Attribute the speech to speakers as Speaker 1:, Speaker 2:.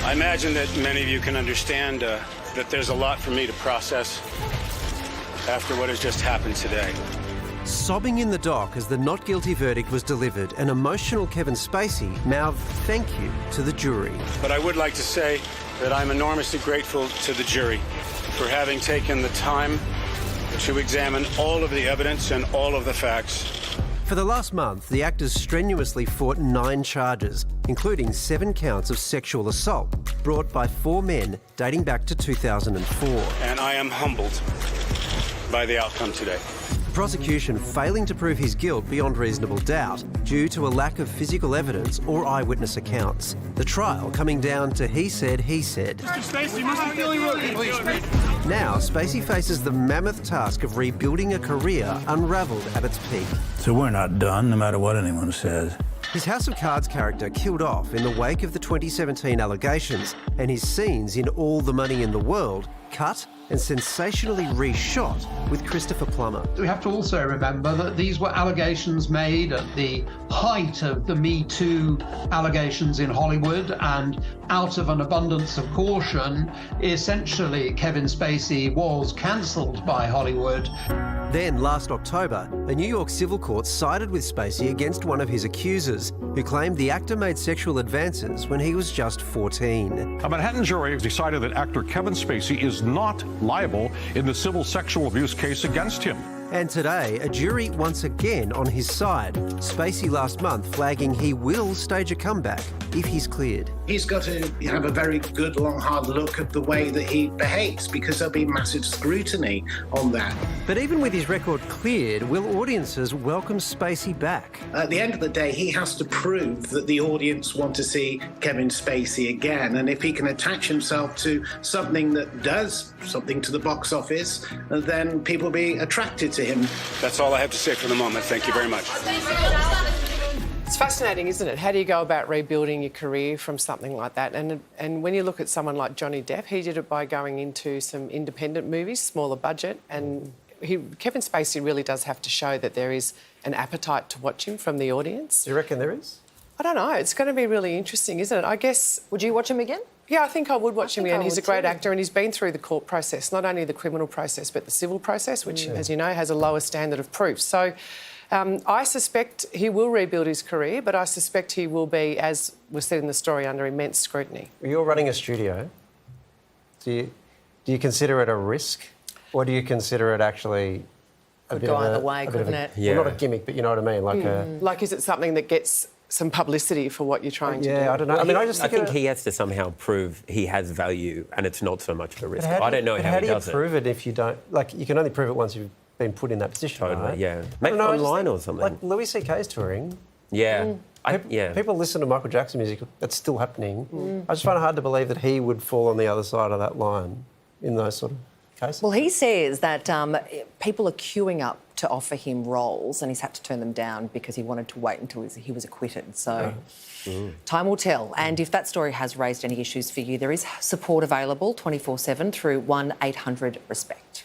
Speaker 1: I imagine that many of you can understand that there's a lot for me to process after what has just happened today.
Speaker 2: Sobbing in the dock as the not guilty verdict was delivered, an emotional Kevin Spacey mouthed thank you to the jury.
Speaker 1: But I would like to say that I'm enormously grateful to the jury for having taken the time to examine all of the evidence and all of the facts.
Speaker 2: For the last month, the actors strenuously fought 9 charges, including 7 counts of sexual assault, brought by 4 men dating back to 2004.
Speaker 1: And I am humbled by the outcome today.
Speaker 2: The prosecution failing to prove his guilt beyond reasonable doubt due to a lack of physical evidence or eyewitness accounts. The trial coming down to he said, he said.
Speaker 3: Mr. Spacey must be feeling rookie.
Speaker 2: Now, Spacey faces the mammoth task of rebuilding a career unravelled at its peak.
Speaker 4: So we're not done, no matter what anyone says.
Speaker 2: His House of Cards character killed off in the wake of the 2017 allegations, and his scenes in All the Money in the World cut and sensationally reshot with Christopher Plummer.
Speaker 5: We have to also remember that these were allegations made at the height of the Me Too allegations in Hollywood, and out of an abundance of caution, essentially Kevin Spacey was cancelled by Hollywood.
Speaker 2: Then, last October, a New York civil court sided with Spacey against one of his accusers, who claimed the actor made sexual advances when he was just 14.
Speaker 6: A Manhattan jury has decided that actor Kevin Spacey is not liable in the civil sexual abuse case against him.
Speaker 2: And today, a jury once again on his side. Spacey last month flagging he will stage a comeback if he's cleared.
Speaker 7: He's got to have a very good, long, hard look at the way that he behaves, because there'll be massive scrutiny on that.
Speaker 2: But even with his record cleared, will audiences welcome Spacey back?
Speaker 7: At the end of the day, he has to prove that the audience want to see Kevin Spacey again. And if he can attach himself to something that does something to the box office, then people will be attracted to him.
Speaker 1: That's all I have to say for the moment. Thank you very much.
Speaker 8: It's fascinating, isn't it? How do you go about rebuilding your career from something like that? And when you look at someone like Johnny Depp, he did it by going into some independent movies, smaller budget, and Kevin Spacey really does have to show that there is an appetite to watch him from the audience.
Speaker 2: Do you reckon there is?
Speaker 8: I don't know. It's going to be really interesting, isn't it? I guess...
Speaker 9: Would you watch him again?
Speaker 8: Yeah, I think I would watch him again. He's a great
Speaker 9: too.
Speaker 8: actor, and he's been through the court process, not only the criminal process but the civil process, which, as you know, has a lower standard of proof. So I suspect he will rebuild his career, but I suspect he will be, as was said in the story, under immense scrutiny.
Speaker 2: You're running a studio. Do you consider it a risk, or do you consider it actually
Speaker 9: Could go either way, couldn't it?
Speaker 2: Well, not a gimmick, but you know what I mean?
Speaker 8: Like, is it something that gets some publicity for what you're trying to do?
Speaker 2: Yeah, I don't know.
Speaker 10: Well,
Speaker 2: I
Speaker 10: think he has to somehow prove he has value and it's not so much of a risk. I don't know how he does it.
Speaker 2: How do you prove it if you don't... Like, you can only prove it once you've been put in that position,
Speaker 10: Totally,
Speaker 2: right?
Speaker 10: yeah. Maybe online or something.
Speaker 2: Like Louis C.K.'s touring.
Speaker 10: Yeah.
Speaker 2: People listen to Michael Jackson music. That's still happening. I just find it hard to believe that he would fall on the other side of that line in those sort of cases.
Speaker 9: Well, he says that people are queuing up to offer him roles and he's had to turn them down because he wanted to wait until he was acquitted. So time will tell. And if that story has raised any issues for you, there is support available 24/7 through 1-800-RESPECT.